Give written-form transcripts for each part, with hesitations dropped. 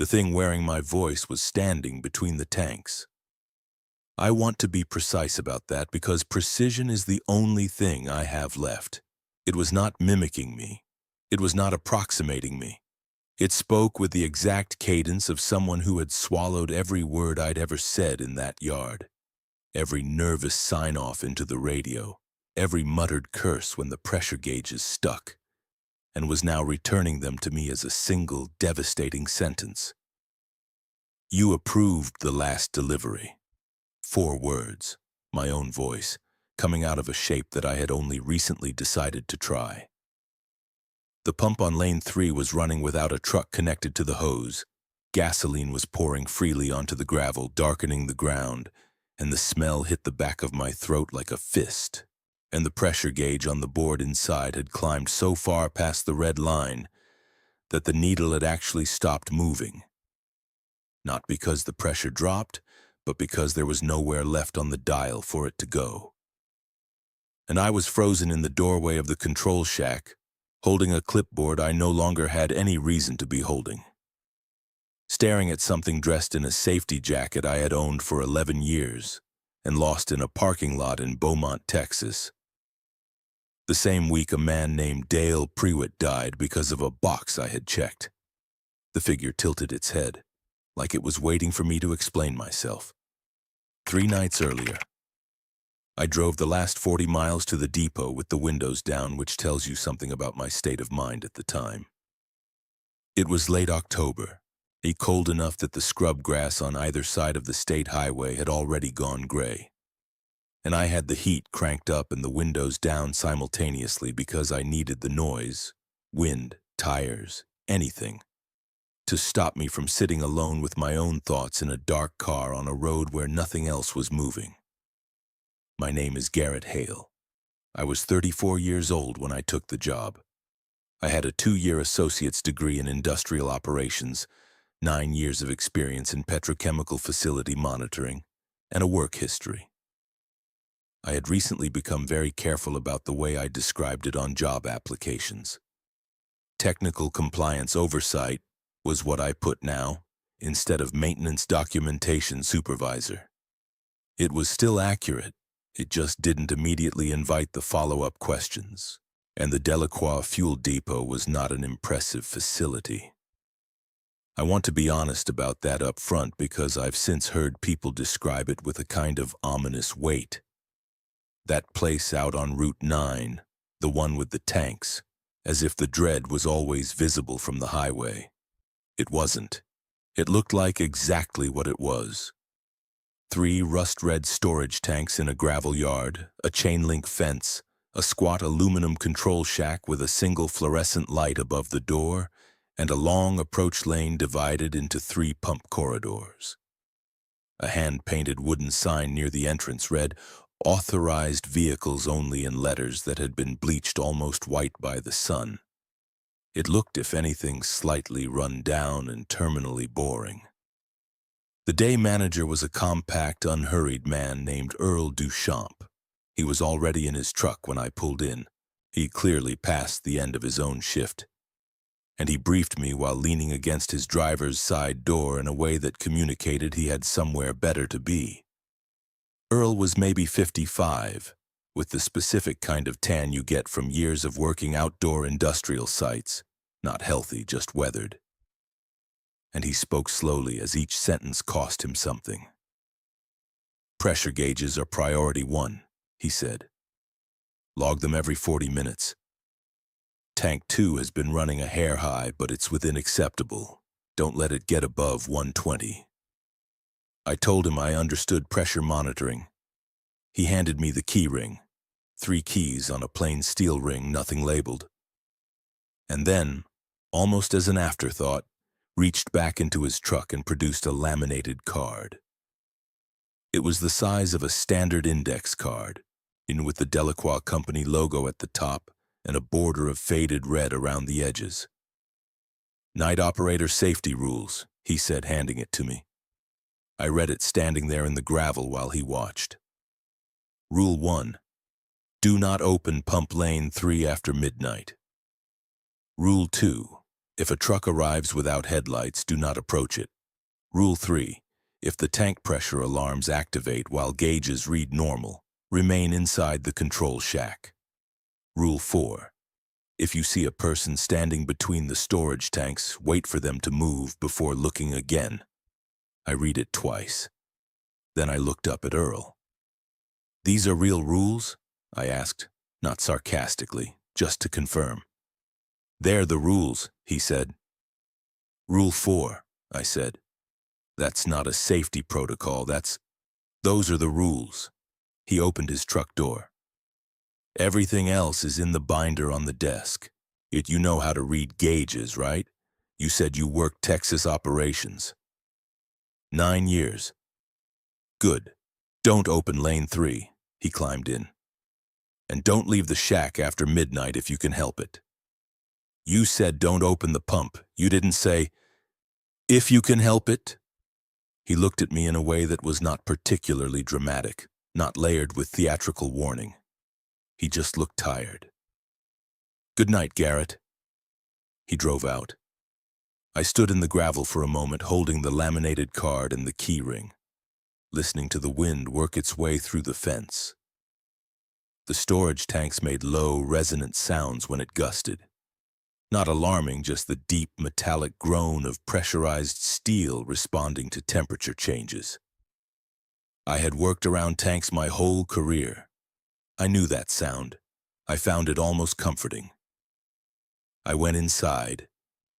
The thing wearing my voice was standing between the tanks. I want to be precise about that because precision is the only thing I have left. It was not mimicking me. It was not approximating me. It spoke with the exact cadence of someone who had swallowed every word I'd ever said in that yard. Every nervous sign-off into the radio, every muttered curse when the pressure gauges stuck, and was now returning them to me as a single devastating sentence. You approved the last delivery. 4 words, my own voice, coming out of a shape that I had only recently decided to try. The pump on lane 3 was running without a truck connected to the hose. Gasoline was pouring freely onto the gravel, darkening the ground, and the smell hit the back of my throat like a fist. And the pressure gauge on the board inside had climbed so far past the red line that the needle had actually stopped moving. Not because the pressure dropped, but because there was nowhere left on the dial for it to go. And I was frozen in the doorway of the control shack, holding a clipboard I no longer had any reason to be holding. Staring at something dressed in a safety jacket I had owned for 11 years and lost in a parking lot in Beaumont, Texas. The same week, a man named Dale Prewitt died because of a box I had checked. The figure tilted its head, like it was waiting for me to explain myself. 3 nights earlier, I drove the last 40 miles to the depot with the windows down, which tells you something about my state of mind at the time. It was late October, cold enough that the scrub grass on either side of the state highway had already gone gray. And I had the heat cranked up and the windows down simultaneously because I needed the noise, wind, tires, anything, to stop me from sitting alone with my own thoughts in a dark car on a road where nothing else was moving. My name is Garrett Hale. I was 34 years old when I took the job. I had a 2-year associate's degree in industrial operations, 9 years of experience in petrochemical facility monitoring, and a work history. I had recently become very careful about the way I described it on job applications. Technical compliance oversight was what I put now, instead of maintenance documentation supervisor. It was still accurate, it just didn't immediately invite the follow-up questions, and the Delacroix Fuel Depot was not an impressive facility. I want to be honest about that up front because I've since heard people describe it with a kind of ominous weight. That place out on Route 9, the one with the tanks, as if the dread was always visible from the highway. It wasn't. It looked like exactly what it was. 3 rust-red storage tanks in a gravel yard, a chain-link fence, a squat aluminum control shack with a single fluorescent light above the door, and a long approach lane divided into 3 pump corridors. A hand-painted wooden sign near the entrance read, "Authorized vehicles only," in letters that had been bleached almost white by the sun. It looked, if anything, slightly run down and terminally boring. The day manager was a compact, unhurried man named Earl Duchamp. He was already in his truck when I pulled in. He clearly passed the end of his own shift. And he briefed me while leaning against his driver's side door in a way that communicated he had somewhere better to be. Earl was maybe 55, with the specific kind of tan you get from years of working outdoor industrial sites, not healthy, just weathered. And he spoke slowly as each sentence cost him something. "Pressure gauges are priority 1, he said. "Log them every 40 minutes. Tank 2 has been running a hair high, but it's within acceptable. Don't let it get above 120. I told him I understood pressure monitoring. He handed me the key ring, 3 keys on a plain steel ring, nothing labeled. And then, almost as an afterthought, reached back into his truck and produced a laminated card. It was the size of a standard index card, with the Delacroix Company logo at the top and a border of faded red around the edges. "Night operator safety rules," he said, handing it to me. I read it standing there in the gravel while he watched. Rule 1. Do not open pump lane 3 after midnight. Rule 2. If a truck arrives without headlights, do not approach it. Rule 3. If the tank pressure alarms activate while gauges read normal, remain inside the control shack. Rule 4. If you see a person standing between the storage tanks, wait for them to move before looking again. I read it twice. Then I looked up at Earl. These are real rules? I asked, not sarcastically, just to confirm. They're the rules, he said. Rule 4, I said. That's not a safety protocol, those are the rules. He opened his truck door. Everything else is in the binder on the desk. You know how to read gauges, right? You said you worked Texas operations. 9 years. Good. Don't open lane 3. He climbed in. And don't leave the shack after midnight if you can help it. You said don't open the pump. You didn't say, if you can help it. He looked at me in a way that was not particularly dramatic, not layered with theatrical warning. He just looked tired. Good night, Garrett. He drove out. I stood in the gravel for a moment, holding the laminated card and the key ring, listening to the wind work its way through the fence. The storage tanks made low, resonant sounds when it gusted. Not alarming, just the deep, metallic groan of pressurized steel responding to temperature changes. I had worked around tanks my whole career. I knew that sound. I found it almost comforting. I went inside,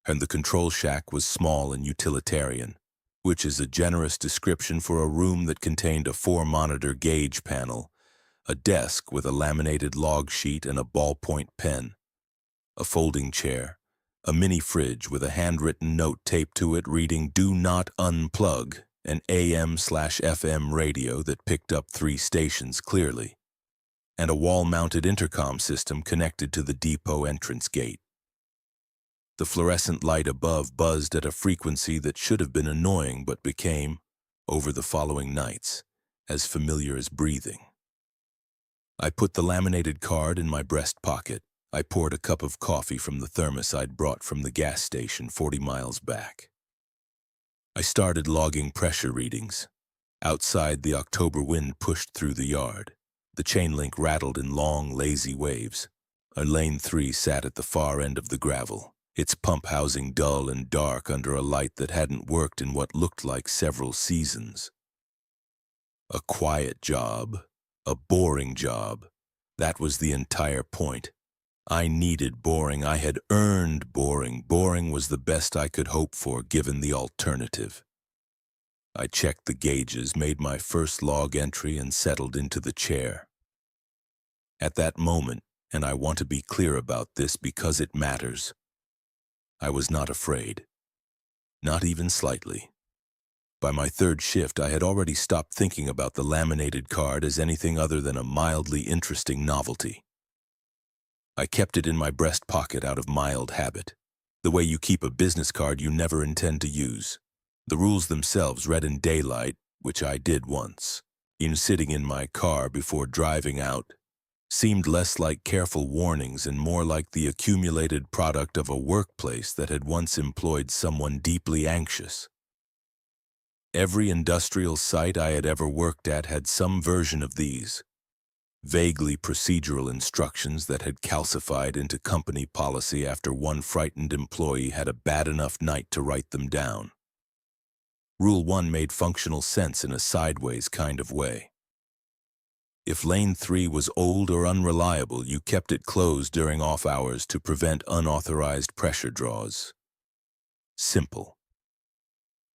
and the control shack was small and utilitarian, which is a generous description for a room that contained a 4-monitor gauge panel, a desk with a laminated log sheet and a ballpoint pen, a folding chair, a mini fridge with a handwritten note taped to it reading "Do not unplug," an AM/FM radio that picked up 3 stations clearly, and a wall-mounted intercom system connected to the depot entrance gate. The fluorescent light above buzzed at a frequency that should have been annoying but became, over the following nights, as familiar as breathing. I put the laminated card in my breast pocket. I poured a cup of coffee from the thermos I'd brought from the gas station 40 miles back. I started logging pressure readings. Outside, the October wind pushed through the yard. The chain link rattled in long, lazy waves. Our lane 3 sat at the far end of the gravel, its pump housing dull and dark under a light that hadn't worked in what looked like several seasons. A quiet job, a boring job. That was the entire point. I needed boring. I had earned boring. Boring was the best I could hope for given the alternative. I checked the gauges, made my first log entry, and settled into the chair. At that moment, and I want to be clear about this because it matters, I was not afraid. Not even slightly. By my 3rd shift, I had already stopped thinking about the laminated card as anything other than a mildly interesting novelty. I kept it in my breast pocket out of mild habit, the way you keep a business card you never intend to use. The rules themselves read in daylight, which I did once, sitting in my car before driving out, seemed less like careful warnings and more like the accumulated product of a workplace that had once employed someone deeply anxious. Every industrial site I had ever worked at had some version of these, vaguely procedural instructions that had calcified into company policy after one frightened employee had a bad enough night to write them down. Rule 1 made functional sense in a sideways kind of way. If lane 3 was old or unreliable, you kept it closed during off hours to prevent unauthorized pressure draws. Simple.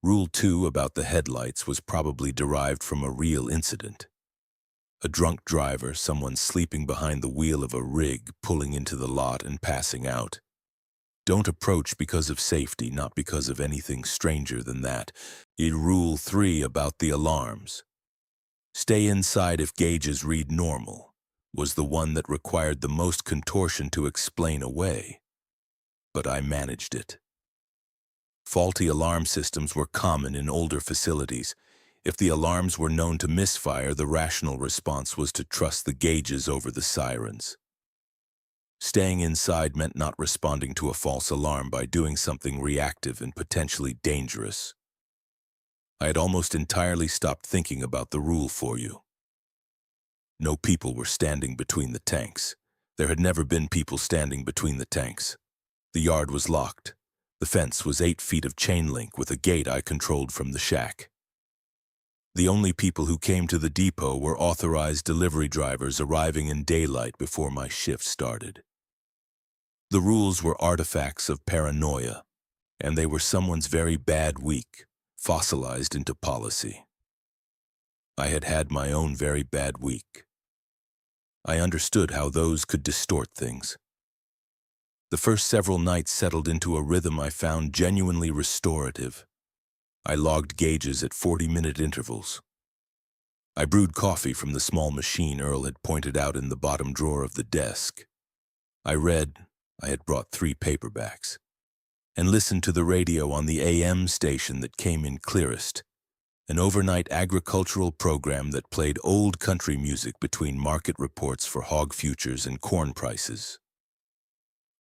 Rule 2 about the headlights was probably derived from a real incident. A drunk driver, someone sleeping behind the wheel of a rig, pulling into the lot and passing out. Don't approach because of safety, not because of anything stranger than that. Rule 3 about the alarms. Stay inside if gauges read normal, was the one that required the most contortion to explain away. But I managed it. Faulty alarm systems were common in older facilities. If the alarms were known to misfire, the rational response was to trust the gauges over the sirens. Staying inside meant not responding to a false alarm by doing something reactive and potentially dangerous. I had almost entirely stopped thinking about the rule for you. No people were standing between the tanks. There had never been people standing between the tanks. The yard was locked. The fence was 8 feet of chain link with a gate I controlled from the shack. The only people who came to the depot were authorized delivery drivers arriving in daylight before my shift started. The rules were artifacts of paranoia, and they were someone's very bad week, fossilized into policy. I had had my own very bad week. I understood how those could distort things. The first several nights settled into a rhythm I found genuinely restorative. I logged gauges at 40-minute intervals. I brewed coffee from the small machine Earl had pointed out in the bottom drawer of the desk. I read, I had brought 3 paperbacks, and listened to the radio on the AM station that came in clearest, an overnight agricultural program that played old country music between market reports for hog futures and corn prices.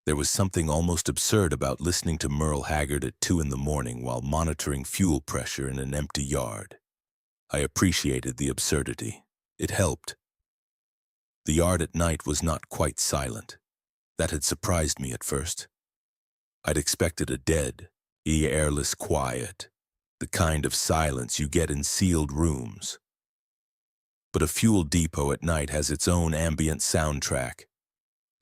There was something almost absurd about listening to Merle Haggard at 2 in the morning while monitoring fuel pressure in an empty yard. I appreciated the absurdity. It helped. The yard at night was not quite silent. That had surprised me at first. I'd expected a dead, airless quiet, the kind of silence you get in sealed rooms. But a fuel depot at night has its own ambient soundtrack.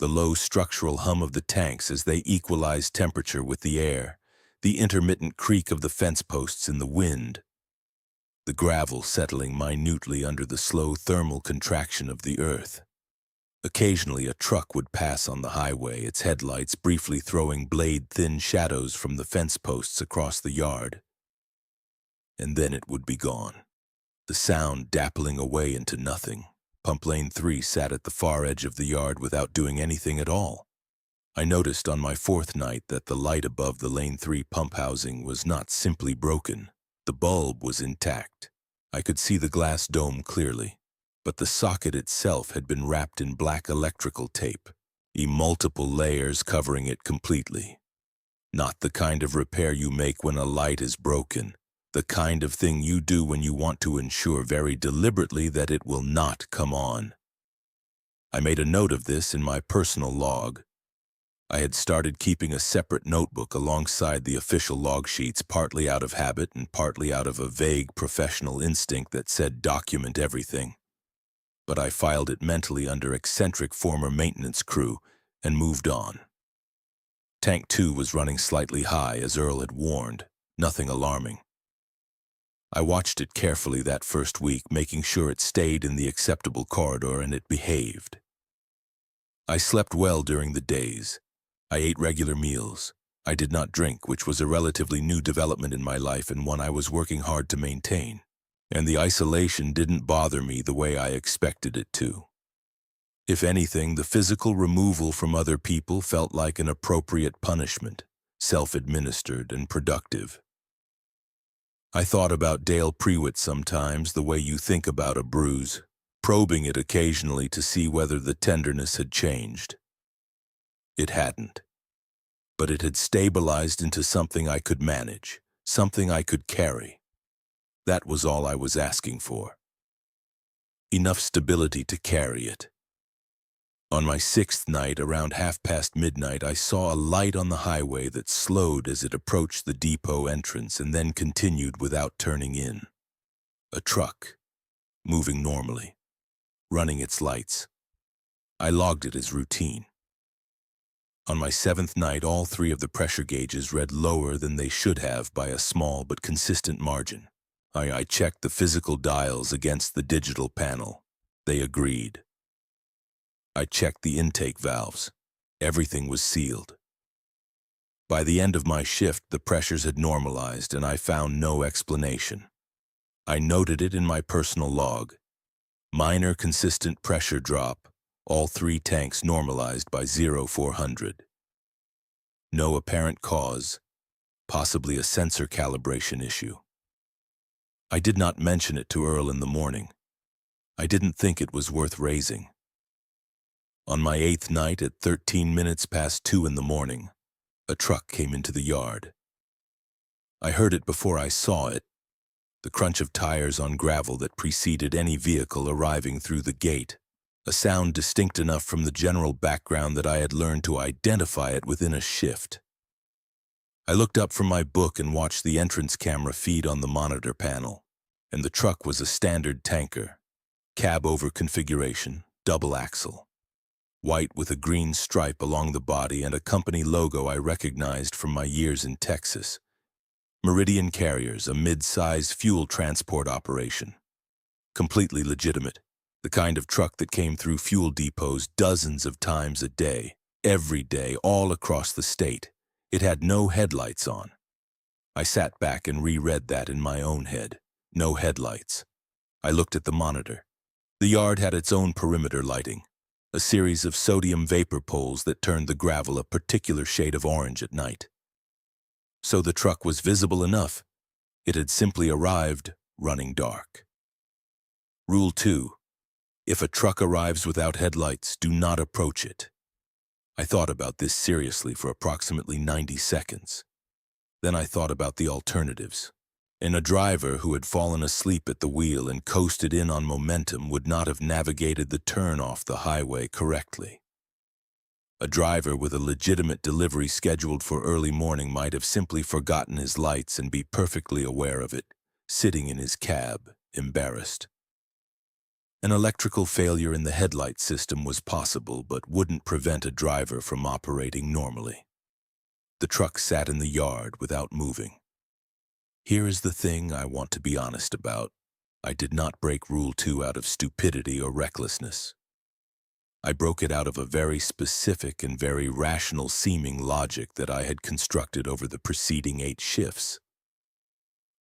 The low structural hum of the tanks as they equalize temperature with the air, the intermittent creak of the fence posts in the wind, the gravel settling minutely under the slow thermal contraction of the earth. Occasionally a truck would pass on the highway, its headlights briefly throwing blade-thin shadows from the fence posts across the yard. And then it would be gone, the sound dappling away into nothing. Pump Lane 3 sat at the far edge of the yard without doing anything at all. I noticed on my 4th night that the light above the Lane 3 pump housing was not simply broken. The bulb was intact. I could see the glass dome clearly, but the socket itself had been wrapped in black electrical tape, multiple layers covering it completely. Not the kind of repair you make when a light is broken. The kind of thing you do when you want to ensure very deliberately that it will not come on. I made a note of this in my personal log. I had started keeping a separate notebook alongside the official log sheets, partly out of habit and partly out of a vague professional instinct that said document everything. But I filed it mentally under eccentric former maintenance crew and moved on. Tank 2 was running slightly high, as Earl had warned, nothing alarming. I watched it carefully that first week, making sure it stayed in the acceptable corridor and it behaved. I slept well during the days. I ate regular meals. I did not drink, which was a relatively new development in my life and one I was working hard to maintain. And the isolation didn't bother me the way I expected it to. If anything, the physical removal from other people felt like an appropriate punishment, self-administered and productive. I thought about Dale Prewitt sometimes, the way you think about a bruise, probing it occasionally to see whether the tenderness had changed. It hadn't, but it had stabilized into something I could manage, something I could carry. That was all I was asking for. Enough stability to carry it. On my 6th night, around midnight, I saw a light on the highway that slowed as it approached the depot entrance and then continued without turning in. A truck, moving normally, running its lights. I logged it as routine. On my 7th night, all 3 of the pressure gauges read lower than they should have by a small but consistent margin. I checked the physical dials against the digital panel. They agreed. I checked the intake valves. Everything was sealed. By the end of my shift, the pressures had normalized and I found no explanation. I noted it in my personal log. Minor consistent pressure drop, all 3 tanks normalized by 0-400. No apparent cause, possibly a sensor calibration issue. I did not mention it to Earl in the morning. I didn't think it was worth raising. On my 8th night at 13 minutes past 2 in the morning, a truck came into the yard. I heard it before I saw it, the crunch of tires on gravel that preceded any vehicle arriving through the gate, a sound distinct enough from the general background that I had learned to identify it within a shift. I looked up from my book and watched the entrance camera feed on the monitor panel, and the truck was a standard tanker, cab-over configuration, double axle, white with a green stripe along the body and a company logo I recognized from my years in Texas. Meridian Carriers, a mid-size fuel transport operation. Completely legitimate, the kind of truck that came through fuel depots dozens of times a day, every day, all across the state. It had no headlights on. I sat back and reread that in my own head. No headlights. I looked at the monitor. The yard had its own perimeter lighting, a series of sodium vapor poles that turned the gravel a particular shade of orange at night. So the truck was visible enough. It had simply arrived running dark. Rule 2. If a truck arrives without headlights, do not approach it. I thought about this seriously for approximately 90 seconds. Then I thought about the alternatives. And a driver who had fallen asleep at the wheel and coasted in on momentum would not have navigated the turn off the highway correctly. A driver with a legitimate delivery scheduled for early morning might have simply forgotten his lights and be perfectly aware of it, sitting in his cab, embarrassed. An electrical failure in the headlight system was possible but wouldn't prevent a driver from operating normally. The truck sat in the yard without moving. Here is the thing I want to be honest about. I did not break Rule 2 out of stupidity or recklessness. I broke it out of a very specific and very rational-seeming logic that I had constructed over the preceding 8 shifts.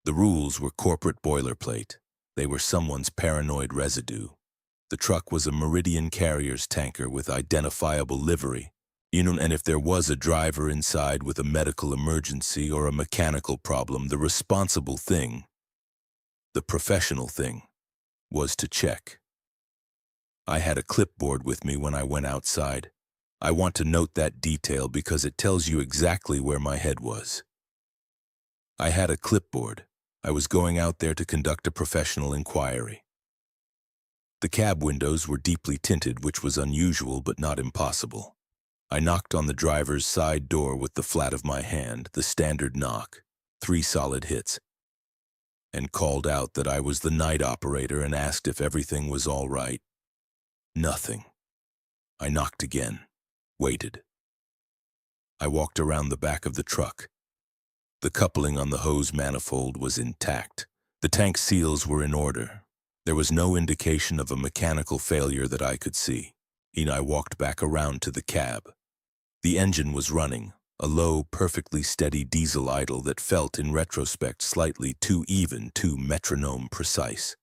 The rules were corporate boilerplate. They were someone's paranoid residue. The truck was a Meridian Carriers tanker with identifiable livery. And if there was a driver inside with a medical emergency or a mechanical problem, the responsible thing, the professional thing, was to check. I had a clipboard with me when I went outside. I want to note that detail because it tells you exactly where my head was. I had a clipboard. I was going out there to conduct a professional inquiry. The cab windows were deeply tinted, which was unusual but not impossible. I knocked on the driver's side door with the flat of my hand, the standard knock, 3 solid hits, and called out that I was the night operator and asked if everything was all right. Nothing. I knocked again, waited. I walked around the back of the truck. The coupling on the hose manifold was intact. The tank seals were in order. There was no indication of a mechanical failure that I could see. I walked back around to the cab. The engine was running, a low, perfectly steady diesel idle that felt, in retrospect, slightly too even, too metronome precise.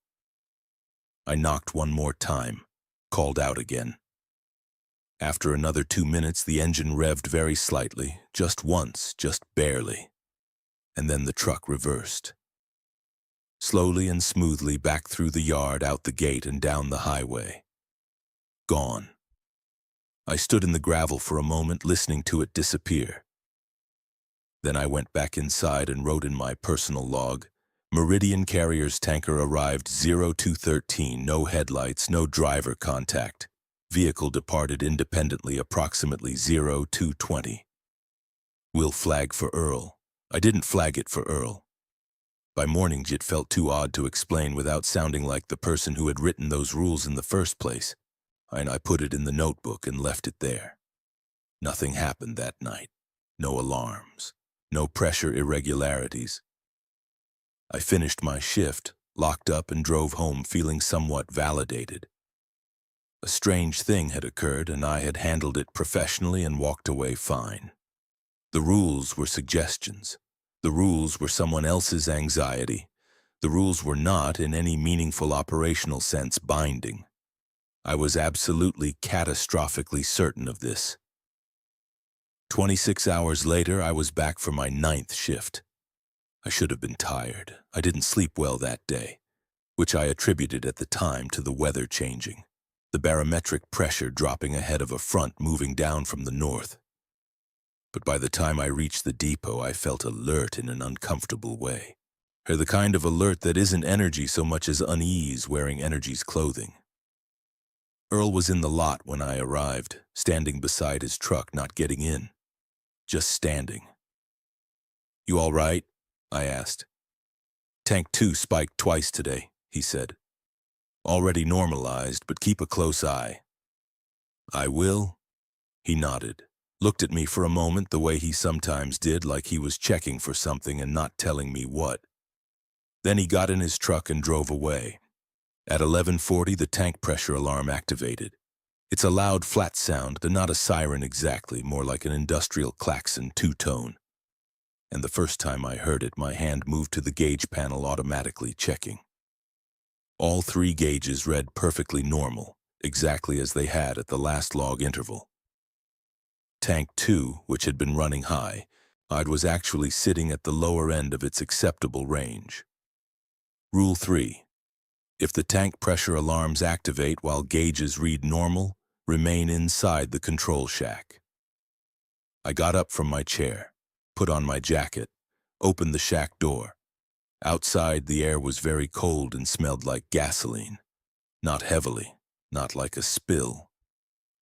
I knocked one more time, called out again. After another 2 minutes, the engine revved very slightly, just once, just barely. And then the truck reversed. Slowly and smoothly back through the yard, out the gate, and down the highway. Gone. I stood in the gravel for a moment, listening to it disappear. Then I went back inside and wrote in my personal log, Meridian Carriers tanker arrived 0213, no headlights, no driver contact. Vehicle departed independently approximately 0220. Will flag for Earl. I didn't flag it for Earl. By morning, it felt too odd to explain without sounding like the person who had written those rules in the first place, and I put it in the notebook and left it there. Nothing happened that night. No alarms. No pressure irregularities. I finished my shift, locked up, and drove home feeling somewhat validated. A strange thing had occurred, and I had handled it professionally and walked away fine. The rules were suggestions. The rules were someone else's anxiety. The rules were not, in any meaningful operational sense, binding. I was absolutely catastrophically certain of this. 26 hours later, I was back for my 9th shift. I should have been tired. I didn't sleep well that day, which I attributed at the time to the weather changing. the barometric pressure dropping ahead of a front moving down from the north. But by the time I reached the depot, I felt alert in an uncomfortable way. The kind of alert that isn't energy so much as unease wearing energy's clothing. Earl was in the lot when I arrived, standing beside his truck, not getting in. Just standing. "You all right?" I asked. "Tank 2 spiked twice today," he said. "Already normalized, but keep a close eye." "I will." He nodded, looked at me for a moment the way he sometimes did, like he was checking for something and not telling me what. Then he got in his truck and drove away. At 11:40, the tank pressure alarm activated. It's a loud, flat sound, but not a siren exactly, more like an industrial klaxon, two-tone. And the first time I heard it, my hand moved to the gauge panel, automatically checking. All 3 gauges read perfectly normal, exactly as they had at the last log interval. Tank 2, which had been running high, was actually sitting at the lower end of its acceptable range. Rule 3. If the tank pressure alarms activate while gauges read normal, remain inside the control shack. I got up from my chair, put on my jacket, opened the shack door. Outside, the air was very cold and smelled like gasoline. Not heavily, not like a spill,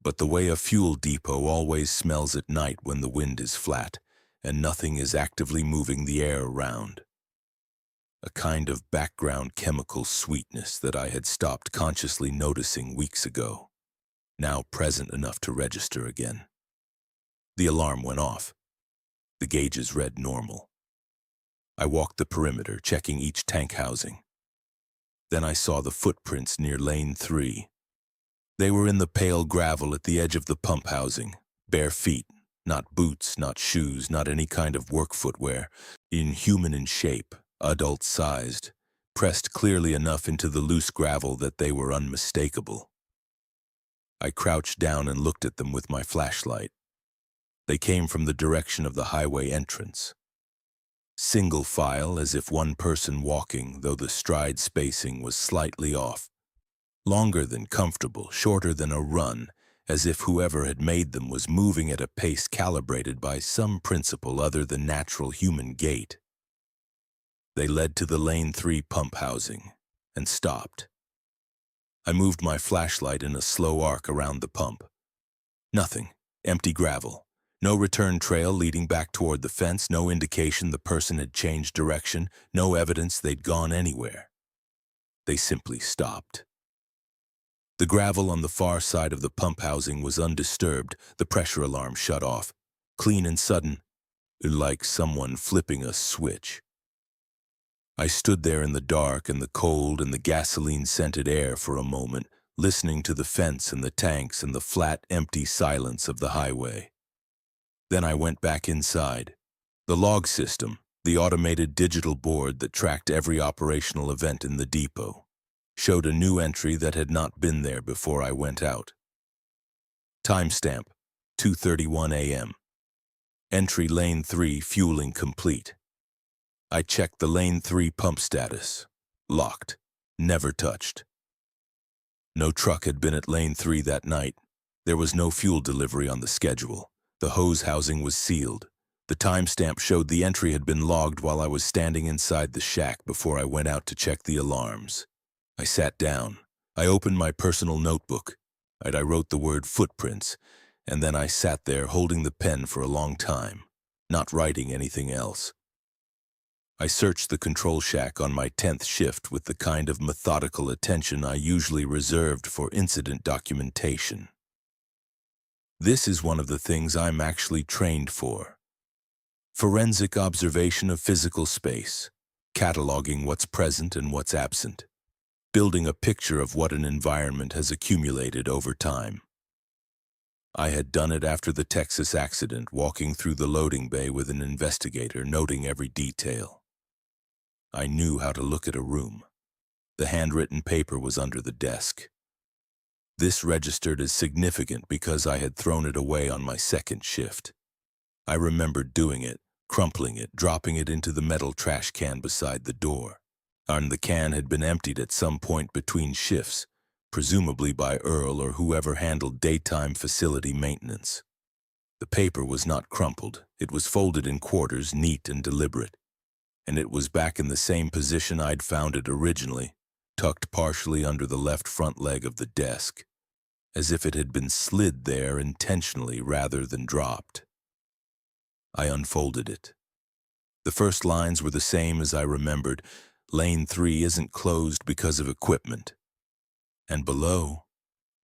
but the way a fuel depot always smells at night when the wind is flat and nothing is actively moving the air around. A kind of background chemical sweetness that I had stopped consciously noticing weeks ago, now present enough to register again. The alarm went off. The gauges read normal. I walked the perimeter, checking each tank housing. Then I saw the footprints near lane 3. They were in the pale gravel at the edge of the pump housing, bare feet, not boots, not shoes, not any kind of work footwear, inhuman in shape, adult-sized, pressed clearly enough into the loose gravel that they were unmistakable. I crouched down and looked at them with my flashlight. They came from the direction of the highway entrance. Single file, as if one person walking, though the stride spacing was slightly off. Longer than comfortable, shorter than a run, as if whoever had made them was moving at a pace calibrated by some principle other than natural human gait. They led to the lane 3 pump housing and stopped. I moved my flashlight in a slow arc around the pump. Nothing. Empty gravel. No return trail leading back toward the fence, no indication the person had changed direction, no evidence they'd gone anywhere. They simply stopped. The gravel on the far side of the pump housing was undisturbed, the pressure alarm shut off, clean and sudden, like someone flipping a switch. I stood there in the dark and the cold and the gasoline-scented air for a moment, listening to the fence and the tanks and the flat, empty silence of the highway. Then I went back inside. The log system, the automated digital board that tracked every operational event in the depot, showed a new entry that had not been there before I went out. Timestamp, 2:31 a.m. Entry lane 3 fueling complete. I checked the lane 3 pump status. Locked. Never touched. No truck had been at lane 3 that night. There was no fuel delivery on the schedule. The hose housing was sealed. The timestamp showed the entry had been logged while I was standing inside the shack before I went out to check the alarms. I sat down. I opened my personal notebook. I wrote the word footprints, and then I sat there holding the pen for a long time, not writing anything else. I searched the control shack on my 10th shift with the kind of methodical attention I usually reserved for incident documentation. This is one of the things I'm actually trained for. Forensic observation of physical space, cataloging what's present and what's absent, building a picture of what an environment has accumulated over time. I had done it after the Texas accident, walking through the loading bay with an investigator, noting every detail. I knew how to look at a room. The handwritten paper was under the desk. This registered as significant because I had thrown it away on my 2nd shift. I remembered doing it, crumpling it, dropping it into the metal trash can beside the door. And the can had been emptied at some point between shifts, presumably by Earl or whoever handled daytime facility maintenance. The paper was not crumpled. It was folded in quarters, neat and deliberate. And it was back in the same position I'd found it originally, tucked partially under the left front leg of the desk, as if it had been slid there intentionally rather than dropped. I unfolded it. The first lines were the same as I remembered. Lane 3 isn't closed because of equipment. And below,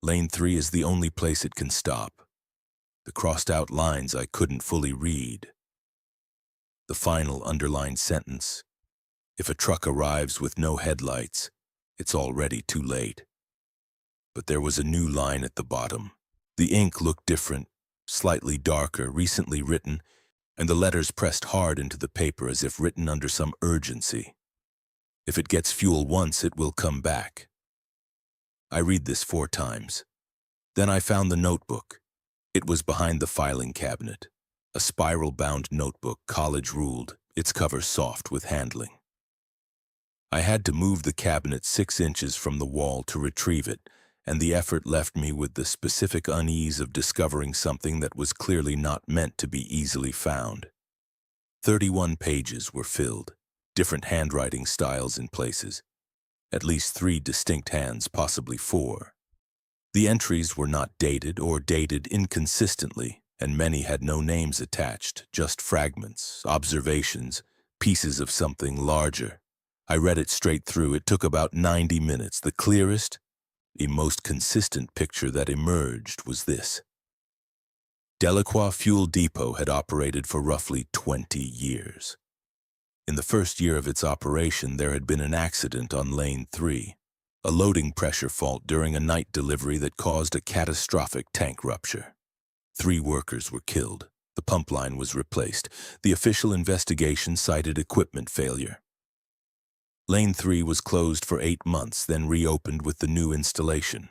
Lane 3 is the only place it can stop. The crossed-out lines I couldn't fully read. The final underlined sentence: if a truck arrives with no headlights, it's already too late. But there was a new line at the bottom. The ink looked different, slightly darker, recently written, and the letters pressed hard into the paper as if written under some urgency. If it gets fuel once, it will come back. I read this 4 times. Then I found the notebook. It was behind the filing cabinet. A spiral-bound notebook, college-ruled, its cover soft with handling. I had to move the cabinet 6 inches from the wall to retrieve it, and the effort left me with the specific unease of discovering something that was clearly not meant to be easily found. 31 pages were filled, different handwriting styles in places. At least 3 distinct hands, possibly 4. The entries were not dated or dated inconsistently, and many had no names attached, just fragments, observations, pieces of something larger. I read it straight through. It took about 90 minutes. The clearest, the most consistent picture that emerged was this. Delacroix Fuel Depot had operated for roughly 20 years. In the first year of its operation, there had been an accident on Lane 3, a loading pressure fault during a night delivery that caused a catastrophic tank rupture. 3 workers were killed. The pump line was replaced. The official investigation cited equipment failure. Lane 3 was closed for 8 months, then reopened with the new installation.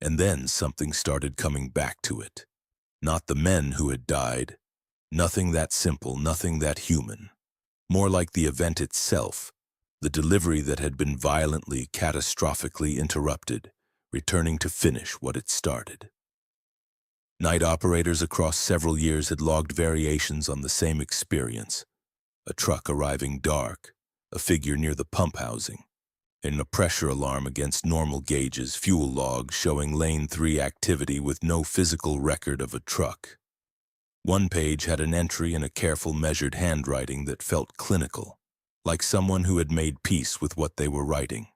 And then something started coming back to it. Not the men who had died. Nothing that simple, nothing that human. More like the event itself, the delivery that had been violently, catastrophically interrupted, returning to finish what it started. Night operators across several years had logged variations on the same experience. A truck arriving dark, a figure near the pump housing, and a pressure alarm against normal gauges, fuel logs showing Lane 3 activity with no physical record of a truck. One page had an entry in a careful, measured handwriting that felt clinical, like someone who had made peace with what they were writing.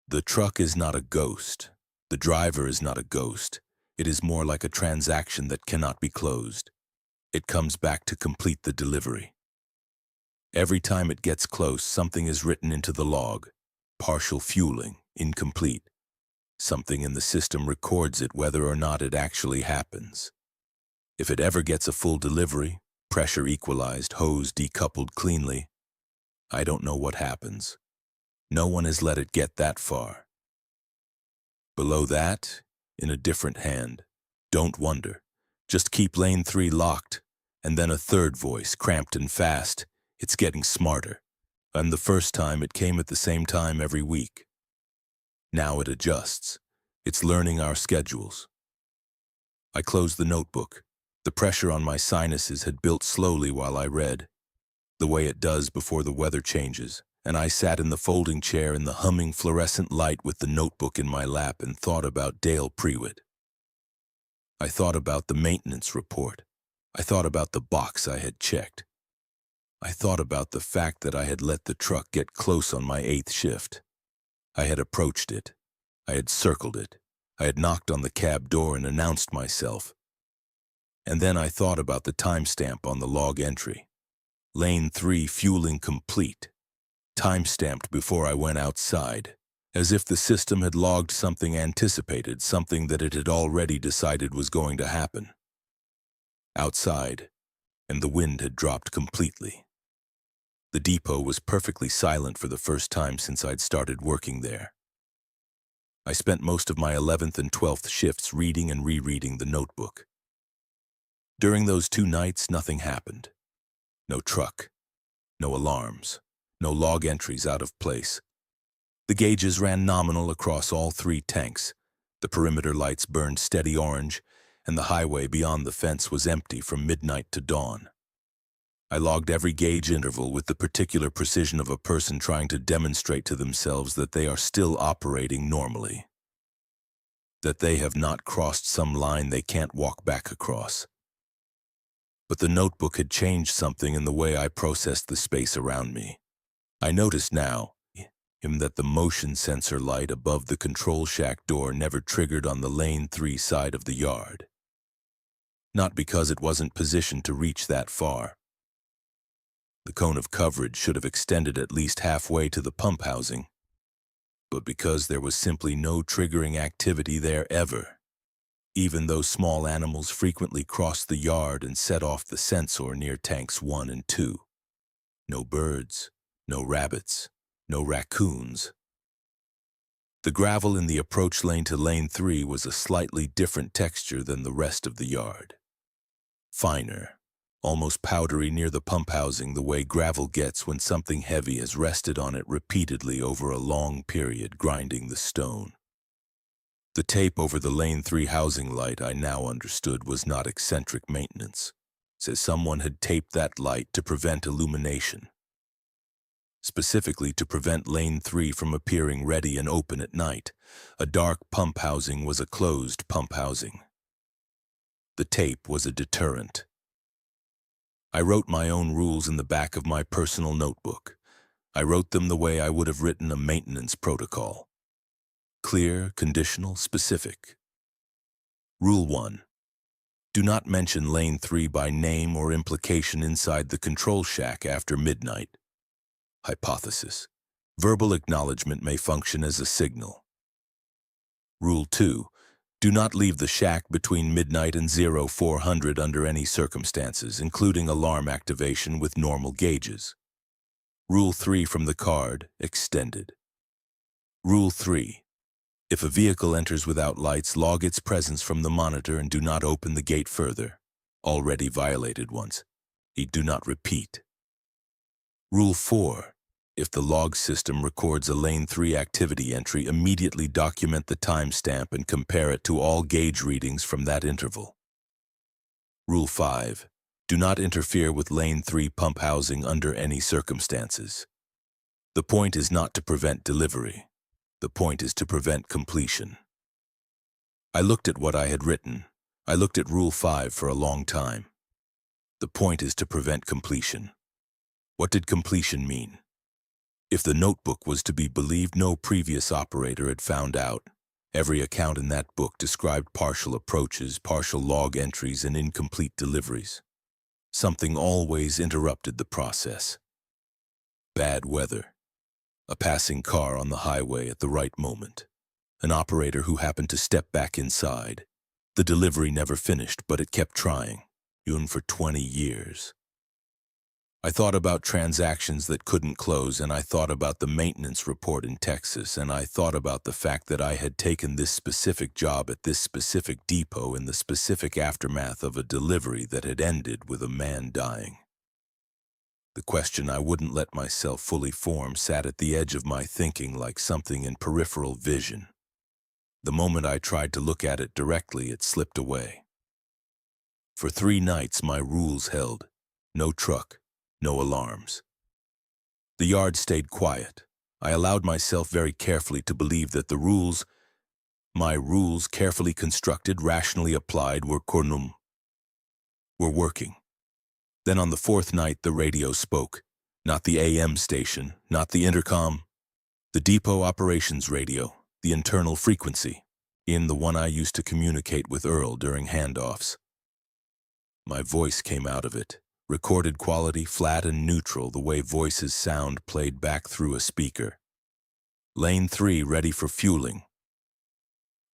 The truck is not a ghost. The driver is not a ghost. It is more like a transaction that cannot be closed. It comes back to complete the delivery. Every time it gets close, something is written into the log. Partial fueling, incomplete. Something in the system records it whether or not it actually happens. If it ever gets a full delivery, pressure equalized, hose decoupled cleanly, I don't know what happens. No one has let it get that far. Below that, in a different hand, don't wonder. Just keep Lane 3 locked. And then a third voice, cramped and fast. It's getting smarter. And the first time it came at the same time every week. Now it adjusts. It's learning our schedules. I closed the notebook. The pressure on my sinuses had built slowly while I read, the way it does before the weather changes, and I sat in the folding chair in the humming fluorescent light with the notebook in my lap and thought about Dale Prewitt. I thought about the maintenance report. I thought about the box I had checked. I thought about the fact that I had let the truck get close on my 8th shift. I had approached it. I had circled it. I had knocked on the cab door and announced myself. And then I thought about the timestamp on the log entry. Lane 3 fueling complete. Timestamped before I went outside, as if the system had logged something anticipated, something that it had already decided was going to happen. Outside, and the wind had dropped completely. The depot was perfectly silent for the first time since I'd started working there. I spent most of my 11th and 12th shifts reading and rereading the notebook. During those 2 nights, nothing happened. No truck, no alarms, no log entries out of place. The gauges ran nominal across all 3 tanks. The perimeter lights burned steady orange, and the highway beyond the fence was empty from midnight to dawn. I logged every gauge interval with the particular precision of a person trying to demonstrate to themselves that they are still operating normally, that they have not crossed some line they can't walk back across. But the notebook had changed something in the way I processed the space around me. I noticed now that the motion sensor light above the control shack door never triggered on the lane 3 side of the yard. Not because it wasn't positioned to reach that far. The cone of coverage should have extended at least halfway to the pump housing, but because there was simply no triggering activity there ever. Even though small animals frequently crossed the yard and set off the sensor near tanks 1 and 2. No birds, no rabbits, no raccoons. The gravel in the approach lane to lane 3 was a slightly different texture than the rest of the yard. Finer, almost powdery near the pump housing, the way gravel gets when something heavy has rested on it repeatedly over a long period, grinding the stone. The tape over the lane 3 housing light, I now understood, was not eccentric maintenance, says someone had taped that light to prevent illumination. Specifically to prevent lane 3 from appearing ready and open at night. A dark pump housing was a closed pump housing. The tape was a deterrent. I wrote my own rules in the back of my personal notebook. I wrote them the way I would have written a maintenance protocol. Clear, conditional, specific. Rule 1. Do not mention lane 3 by name or implication inside the control shack after midnight. Hypothesis. Verbal acknowledgement may function as a signal. Rule 2. Do not leave the shack between midnight and 0400 under any circumstances, including alarm activation with normal gauges. Rule 3 from the card, extended. Rule 3. If a vehicle enters without lights, log its presence from the monitor and do not open the gate further. Already violated once. Do not repeat. Rule 4. If the log system records a lane 3 activity entry, immediately document the timestamp and compare it to all gauge readings from that interval. Rule 5. Do not interfere with lane 3 pump housing under any circumstances. The point is not to prevent delivery. The point is to prevent completion. I looked at what I had written. I looked at Rule 5 for a long time. The point is to prevent completion. What did completion mean? If the notebook was to be believed, no previous operator had found out. Every account in that book described partial approaches, partial log entries, and incomplete deliveries. Something always interrupted the process. Bad weather. A passing car on the highway at the right moment. An operator who happened to step back inside. The delivery never finished, but it kept trying, even for 20 years. I thought about transactions that couldn't close, and I thought about the maintenance report in Texas, and I thought about the fact that I had taken this specific job at this specific depot in the specific aftermath of a delivery that had ended with a man dying. The question I wouldn't let myself fully form sat at the edge of my thinking like something in peripheral vision. The moment I tried to look at it directly, it slipped away. For 3 nights, my rules held. No truck. No alarms. The yard stayed quiet. I allowed myself very carefully to believe that the rules, my rules carefully constructed, rationally applied, were working. Then on the 4th night, the radio spoke. Not the AM station, not the intercom. The depot operations radio, the internal frequency, the one I used to communicate with Earl during handoffs. My voice came out of it. Recorded quality, flat and neutral, the way voices sound played back through a speaker. Lane 3 ready for fueling.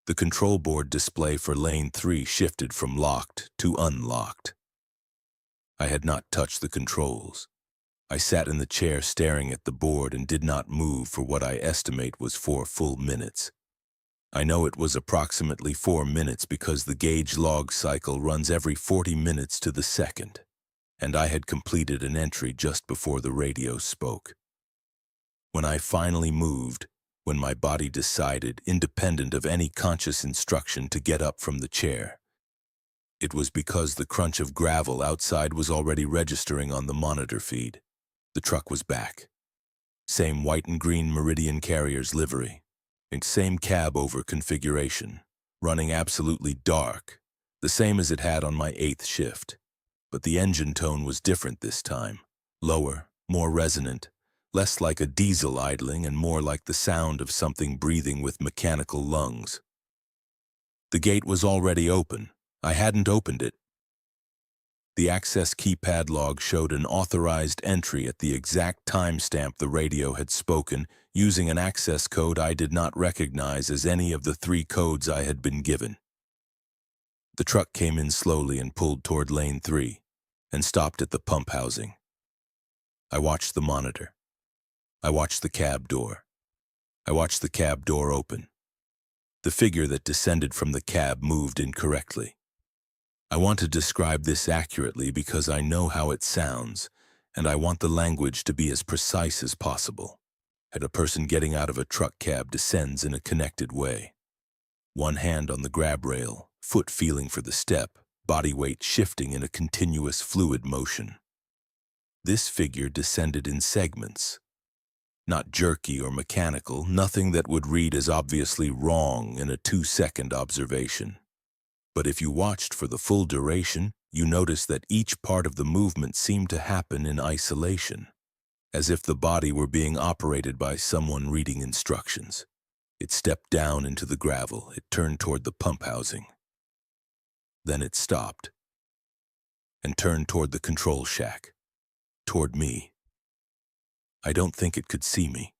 The control board display for lane 3 shifted from locked to unlocked. I had not touched the controls. I sat in the chair staring at the board and did not move for what I estimate was 4 full minutes. I know it was approximately 4 minutes because the gauge log cycle runs every 40 minutes to the second. And I had completed an entry just before the radio spoke. When I finally moved, when my body decided, independent of any conscious instruction, to get up from the chair. It was because the crunch of gravel outside was already registering on the monitor feed. The truck was back. Same white and green Meridian Carrier's livery, and same cab-over configuration, running absolutely dark, the same as it had on my 8th shift. But the engine tone was different this time, lower, more resonant, less like a diesel idling and more like the sound of something breathing with mechanical lungs. The gate was already open. I hadn't opened it. The access keypad log showed an authorized entry at the exact timestamp the radio had spoken, using an access code I did not recognize as any of the 3 codes I had been given. The truck came in slowly and pulled toward lane 3, and stopped at the pump housing. I watched the monitor. I watched the cab door. I watched the cab door open. The figure that descended from the cab moved incorrectly. I want to describe this accurately because I know how it sounds, and I want the language to be as precise as possible. A person getting out of a truck cab descends in a connected way. One hand on the grab rail, foot feeling for the step, body weight shifting in a continuous fluid motion. This figure descended in segments. Not jerky or mechanical, nothing that would read as obviously wrong in a 2-second observation. But if you watched for the full duration, you noticed that each part of the movement seemed to happen in isolation, as if the body were being operated by someone reading instructions. It stepped down into the gravel. It turned toward the pump housing. Then it stopped and turned toward the control shack, toward me. I don't think it could see me.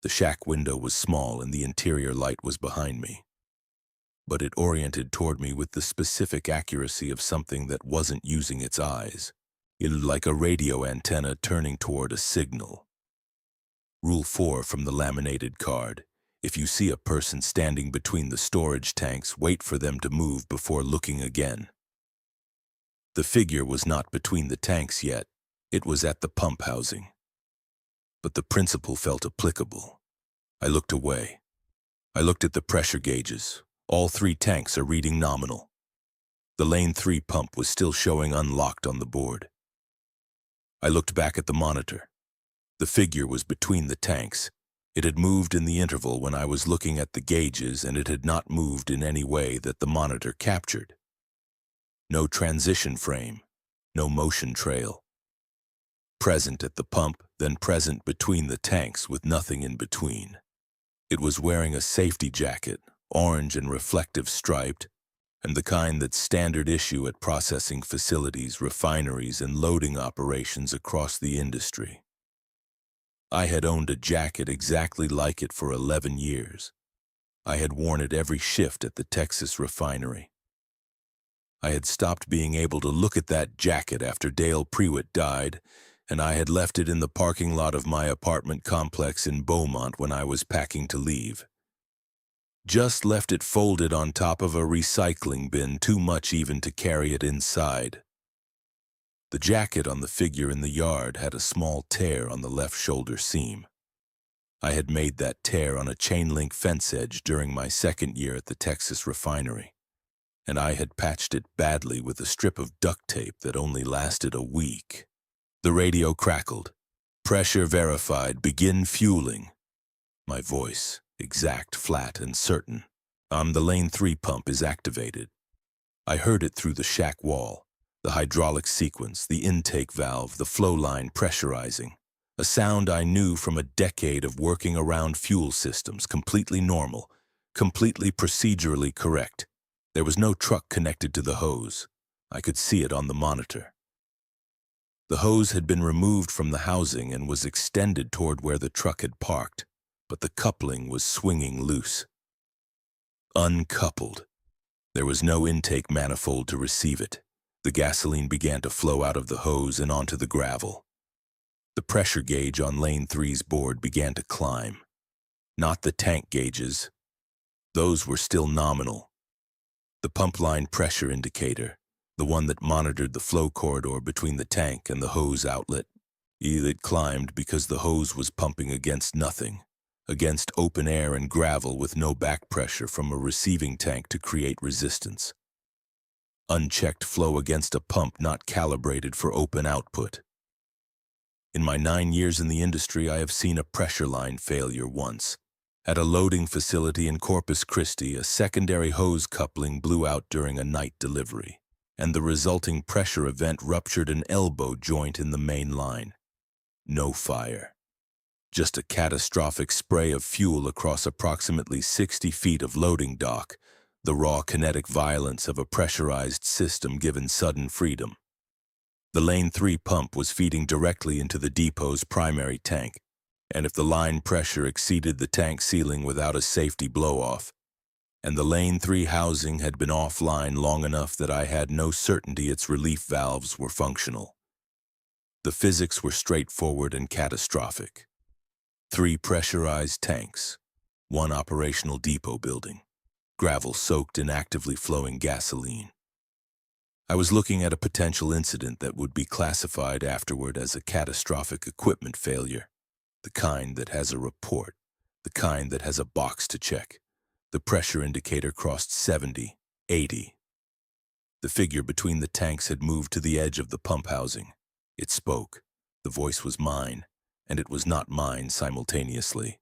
The shack window was small and the interior light was behind me. But it oriented toward me with the specific accuracy of something that wasn't using its eyes. It was like a radio antenna turning toward a signal. Rule 4 from the laminated card. If you see a person standing between the storage tanks, wait for them to move before looking again. The figure was not between the tanks yet. It was at the pump housing. But the principle felt applicable. I looked away. I looked at the pressure gauges. All 3 tanks are reading nominal. The lane 3 pump was still showing unlocked on the board. I looked back at the monitor. The figure was between the tanks. It had moved in the interval when I was looking at the gauges, and it had not moved in any way that the monitor captured. No transition frame, no motion trail. Present at the pump, then present between the tanks with nothing in between. It was wearing a safety jacket, orange and reflective striped, and the kind that's standard issue at processing facilities, refineries, and loading operations across the industry. I had owned a jacket exactly like it for 11 years. I had worn it every shift at the Texas refinery. I had stopped being able to look at that jacket after Dale Prewitt died, and I had left it in the parking lot of my apartment complex in Beaumont when I was packing to leave. Just left it folded on top of a recycling bin, too much even to carry it inside. The jacket on the figure in the yard had a small tear on the left shoulder seam. I had made that tear on a chain-link fence edge during my 2nd year at the Texas refinery, and I had patched it badly with a strip of duct tape that only lasted a week. The radio crackled. Pressure verified. Begin fueling. My voice, exact, flat, and certain. The lane 3 pump is activated. I heard it through the shack wall. The hydraulic sequence, the intake valve, the flow line pressurizing. A sound I knew from a decade of working around fuel systems, completely normal, completely procedurally correct. There was no truck connected to the hose. I could see it on the monitor. The hose had been removed from the housing and was extended toward where the truck had parked, but the coupling was swinging loose. Uncoupled. There was no intake manifold to receive it. The gasoline began to flow out of the hose and onto the gravel. The pressure gauge on lane 3's board began to climb. Not the tank gauges. Those were still nominal. The pump line pressure indicator, the one that monitored the flow corridor between the tank and the hose outlet. It climbed because the hose was pumping against nothing, against open air and gravel with no back pressure from a receiving tank to create resistance. Unchecked flow against a pump not calibrated for open output. In my 9 years in the industry, I have seen a pressure line failure once. At a loading facility in Corpus Christi, a secondary hose coupling blew out during a night delivery, and the resulting pressure event ruptured an elbow joint in the main line. No fire. Just a catastrophic spray of fuel across approximately 60 feet of loading dock, the raw kinetic violence of a pressurized system given sudden freedom. The Lane 3 pump was feeding directly into the depot's primary tank, and if the line pressure exceeded the tank ceiling without a safety blow-off, and the Lane 3 housing had been offline long enough that I had no certainty its relief valves were functional. The physics were straightforward and catastrophic. 3 pressurized tanks, 1 operational depot building, gravel soaked in actively flowing gasoline. I was looking at a potential incident that would be classified afterward as a catastrophic equipment failure, the kind that has a report, the kind that has a box to check. The pressure indicator crossed 70, 80. The figure between the tanks had moved to the edge of the pump housing. It spoke. The voice was mine, and it was not mine simultaneously.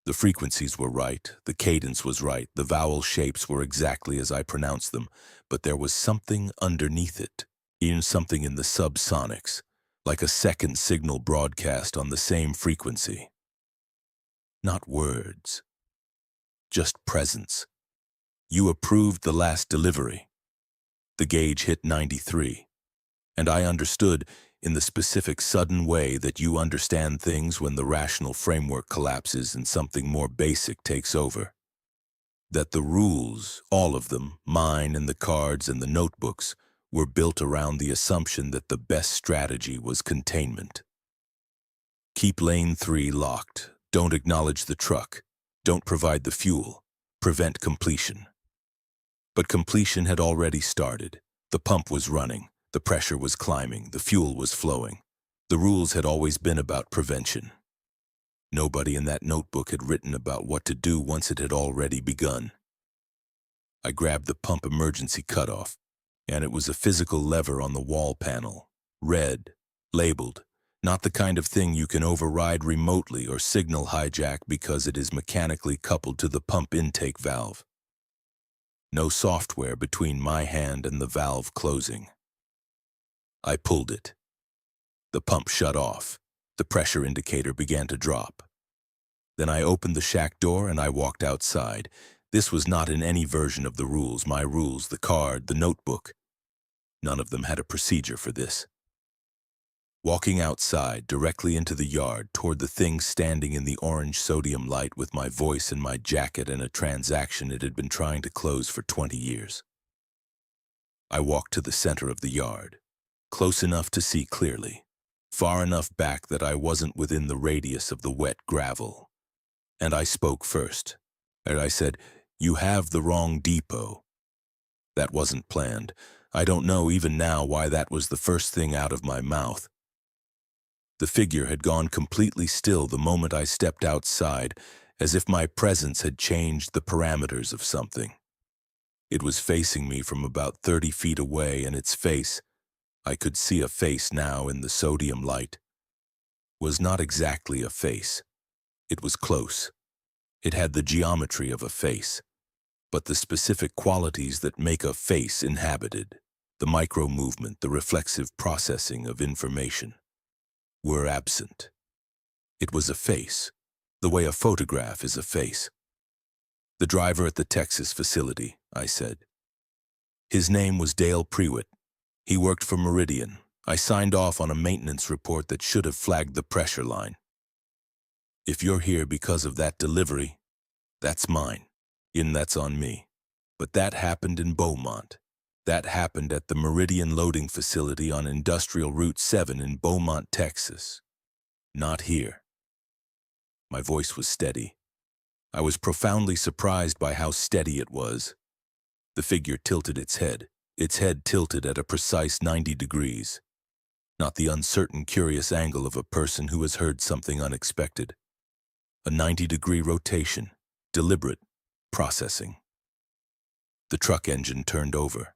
The frequencies were right, the cadence was right, the vowel shapes were exactly as I pronounced them, but there was something underneath it, even something in the subsonics, like a second signal broadcast on the same frequency. Not words, just presence. You approved the last delivery. The gauge hit 93, and I understood in the specific sudden way that you understand things when the rational framework collapses and something more basic takes over. That the rules, all of them, mine and the cards and the notebooks, were built around the assumption that the best strategy was containment. Keep Lane 3 locked. Don't acknowledge the truck. Don't provide the fuel. Prevent completion. But completion had already started. The pump was running. The pressure was climbing. The fuel was flowing. The rules had always been about prevention. Nobody in that notebook had written about what to do once it had already begun. I grabbed the pump emergency cutoff, and it was a physical lever on the wall panel, red, labeled, not the kind of thing you can override remotely or signal hijack because it is mechanically coupled to the pump intake valve. No software between my hand and the valve closing. I pulled it. The pump shut off. The pressure indicator began to drop. Then I opened the shack door and I walked outside. This was not in any version of the rules, my rules, the card, the notebook. None of them had a procedure for this. Walking outside, directly into the yard, toward the thing standing in the orange sodium light with my voice in my jacket and a transaction it had been trying to close for 20 years. I walked to the center of the yard, close enough to see clearly, far enough back that I wasn't within the radius of the wet gravel. And I spoke first. And I said, "You have the wrong depot." That wasn't planned. I don't know even now why that was the first thing out of my mouth. The figure had gone completely still the moment I stepped outside, as if my presence had changed the parameters of something. It was facing me from about 30 feet away, and its face, I could see a face now in the sodium light, was not exactly a face. It was close. It had the geometry of a face, but the specific qualities that make a face inhabited, the micro-movement, the reflexive processing of information, were absent. It was a face, the way a photograph is a face. "The driver at the Texas facility," I said. "His name was Dale Prewitt. He worked for Meridian. I signed off on a maintenance report that should have flagged the pressure line. If you're here because of that delivery, that's mine, and that's on me. But that happened in Beaumont. That happened at the Meridian loading facility on Industrial Route 7 in Beaumont, Texas. Not here." My voice was steady. I was profoundly surprised by how steady it was. The figure tilted its head tilted at a precise 90 degrees. Not the uncertain, curious angle of a person who has heard something unexpected. A 90-degree rotation, deliberate, processing. The truck engine turned over.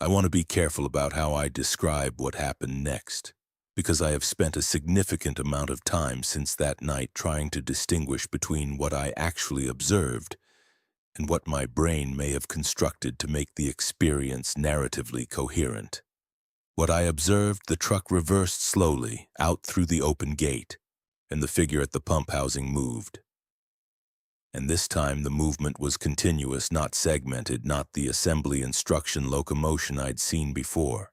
I want to be careful about how I describe what happened next, because I have spent a significant amount of time since that night trying to distinguish between what I actually observed and what my brain may have constructed to make the experience narratively coherent. What I observed, the truck reversed slowly out through the open gate, and the figure at the pump housing moved. And this time the movement was continuous, not segmented, not the assembly instruction locomotion I'd seen before.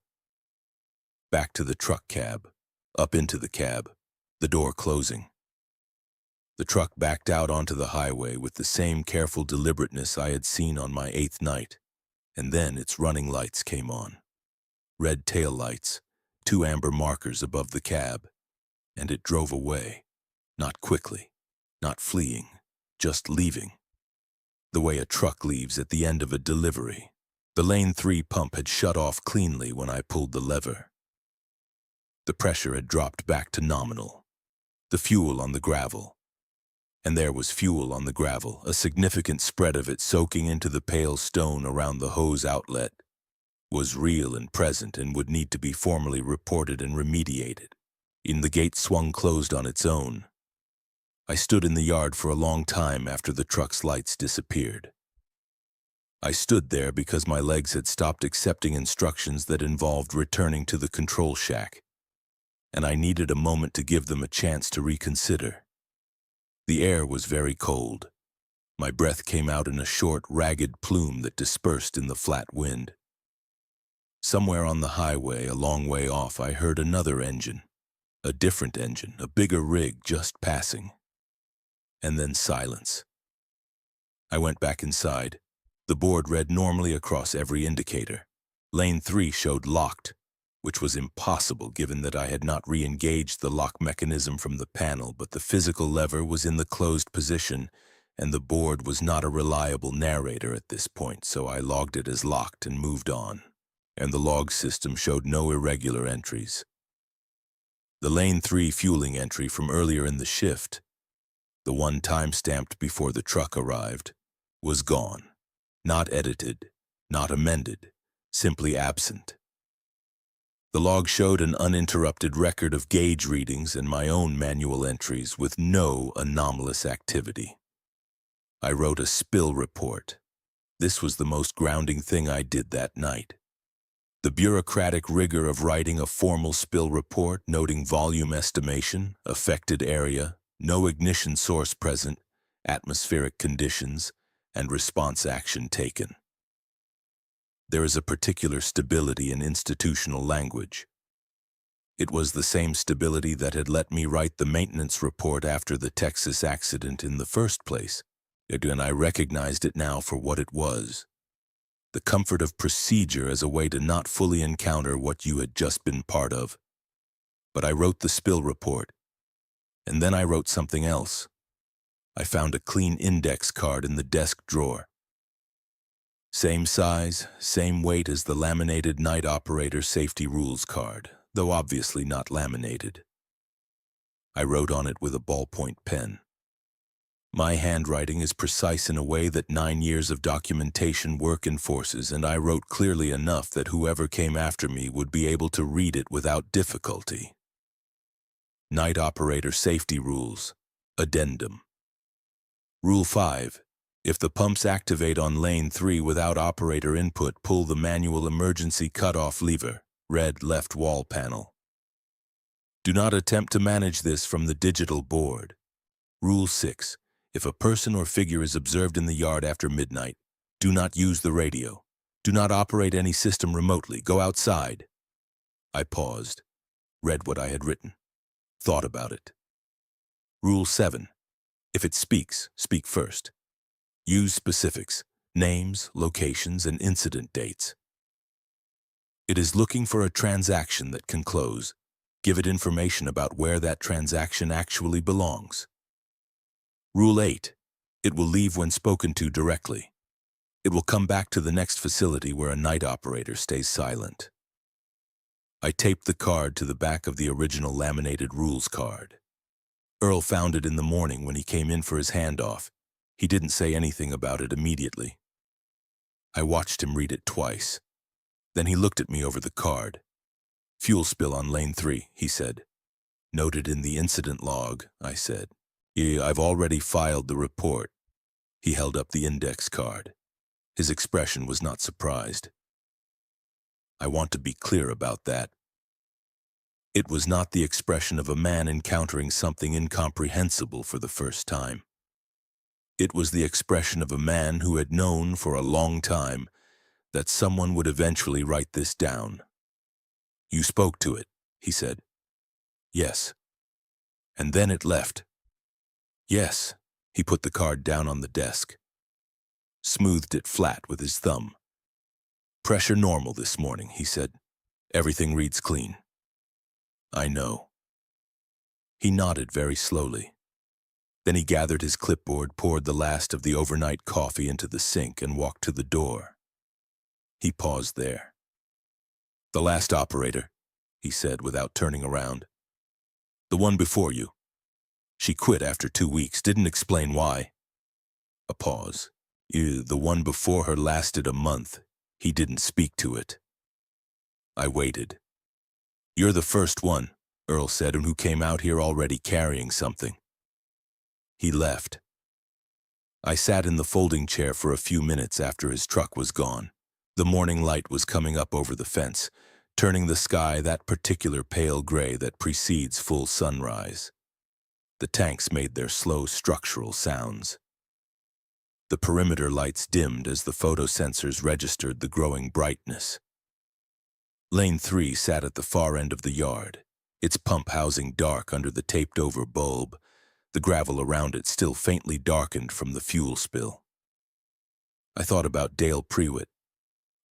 Back to the truck cab, up into the cab, the door closing. The truck backed out onto the highway with the same careful deliberateness I had seen on my 8th night, and then its running lights came on. Red tail lights, 2 amber markers above the cab, and it drove away, not quickly, not fleeing, just leaving. The way a truck leaves at the end of a delivery. The lane 3 pump had shut off cleanly when I pulled the lever. The pressure had dropped back to nominal. The fuel on the gravel. And there was fuel on the gravel, a significant spread of it soaking into the pale stone around the hose outlet, was real and present and would need to be formally reported and remediated. The gate swung closed on its own. I stood in the yard for a long time after the truck's lights disappeared. I stood there because my legs had stopped accepting instructions that involved returning to the control shack, and I needed a moment to give them a chance to reconsider. The air was very cold. My breath came out in a short, ragged plume that dispersed in the flat wind. Somewhere on the highway, a long way off, I heard another engine, a different engine, a bigger rig just passing. And then silence. I went back inside. The board read normally across every indicator. Lane 3 showed locked, which was impossible given that I had not re-engaged the lock mechanism from the panel, but the physical lever was in the closed position, and the board was not a reliable narrator at this point, so I logged it as locked and moved on. And the log system showed no irregular entries. The Lane 3 fueling entry from earlier in the shift, the one time-stamped before the truck arrived, was gone. Not edited, not amended, simply absent. The log showed an uninterrupted record of gauge readings and my own manual entries with no anomalous activity. I wrote a spill report. This was the most grounding thing I did that night. The bureaucratic rigor of writing a formal spill report noting volume estimation, affected area, no ignition source present, atmospheric conditions, and response action taken. There is a particular stability in institutional language. It was the same stability that had let me write the maintenance report after the Texas accident in the first place, and I recognized it now for what it was. The comfort of procedure as a way to not fully encounter what you had just been part of. But I wrote the spill report. And then I wrote something else. I found a clean index card in the desk drawer. Same size, same weight as the laminated night operator safety rules card, though obviously not laminated. I wrote on it with a ballpoint pen. My handwriting is precise in a way that 9 years of documentation work enforces, and I wrote clearly enough that whoever came after me would be able to read it without difficulty. Night Operator Safety Rules, Addendum. Rule 5. If the pumps activate on Lane 3 without operator input, pull the manual emergency cutoff lever, red left wall panel. Do not attempt to manage this from the digital board. Rule 6. If a person or figure is observed in the yard after midnight, do not use the radio. Do not operate any system remotely. Go outside. I paused, read what I had written, thought about it. Rule 7. If it speaks, speak first. Use specifics, names, locations, and incident dates. It is looking for a transaction that can close. Give it information about where that transaction actually belongs. Rule 8. It will leave when spoken to directly. It will come back to the next facility where a night operator stays silent. I taped the card to the back of the original laminated rules card. Earl found it in the morning when he came in for his handoff. He didn't say anything about it immediately. I watched him read it twice. Then he looked at me over the card. Fuel spill on lane 3, he said. Noted in the incident log, I said. Yeah, I've already filed the report. He held up the index card. His expression was not surprised. I want to be clear about that. It was not the expression of a man encountering something incomprehensible for the first time. It was the expression of a man who had known for a long time that someone would eventually write this down. You spoke to it, he said. Yes. And then it left. Yes. He put the card down on the desk. Smoothed it flat with his thumb. Pressure normal this morning, he said. Everything reads clean. I know. He nodded very slowly. Then he gathered his clipboard, poured the last of the overnight coffee into the sink, and walked to the door. He paused there. The last operator, he said without turning around. The one before you. She quit after 2 weeks, didn't explain why. A pause. The one before her lasted a month. He didn't speak to it. I waited. You're the first one, Earl said, and who came out here already carrying something. He left. I sat in the folding chair for a few minutes after his truck was gone. The morning light was coming up over the fence, turning the sky that particular pale gray that precedes full sunrise. The tanks made their slow structural sounds. The perimeter lights dimmed as the photosensors registered the growing brightness. Lane 3 sat at the far end of the yard, its pump housing dark under the taped-over bulb, the gravel around it still faintly darkened from the fuel spill. I thought about Dale Prewitt.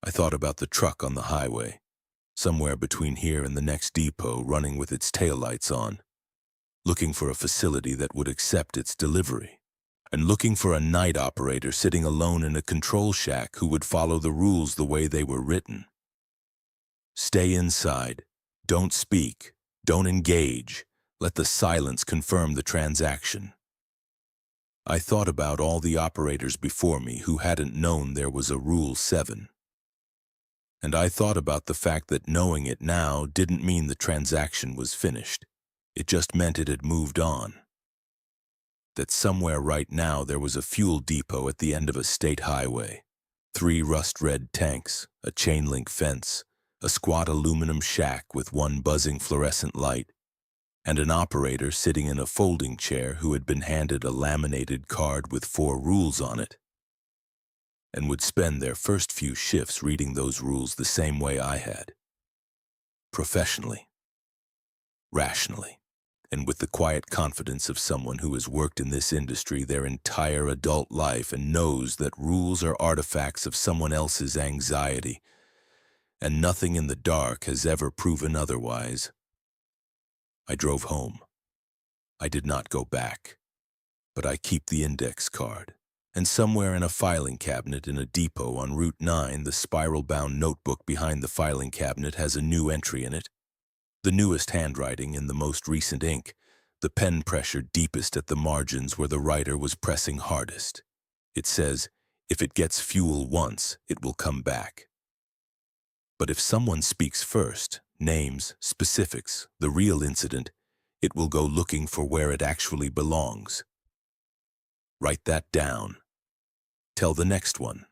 I thought about the truck on the highway, somewhere between here and the next depot, running with its taillights on, looking for a facility that would accept its delivery, and looking for a night operator sitting alone in a control shack who would follow the rules the way they were written. Stay inside. Don't speak. Don't engage. Let the silence confirm the transaction. I thought about all the operators before me who hadn't known there was a Rule 7. And I thought about the fact that knowing it now didn't mean the transaction was finished. It just meant it had moved on. That somewhere right now there was a fuel depot at the end of a state highway. 3 rust-red tanks, a chain-link fence, a squat aluminum shack with one buzzing fluorescent light, and an operator sitting in a folding chair who had been handed a laminated card with 4 rules on it, and would spend their first few shifts reading those rules the same way I had. Professionally, rationally, and with the quiet confidence of someone who has worked in this industry their entire adult life and knows that rules are artifacts of someone else's anxiety, and nothing in the dark has ever proven otherwise. I drove home. I did not go back, but I keep the index card, and somewhere in a filing cabinet in a depot on Route 9, the spiral-bound notebook behind the filing cabinet has a new entry in it. The newest handwriting in the most recent ink, the pen pressure deepest at the margins where the writer was pressing hardest. It says, if it gets fuel once, it will come back. But if someone speaks first, names, specifics, the real incident, it will go looking for where it actually belongs. Write that down. Tell the next one.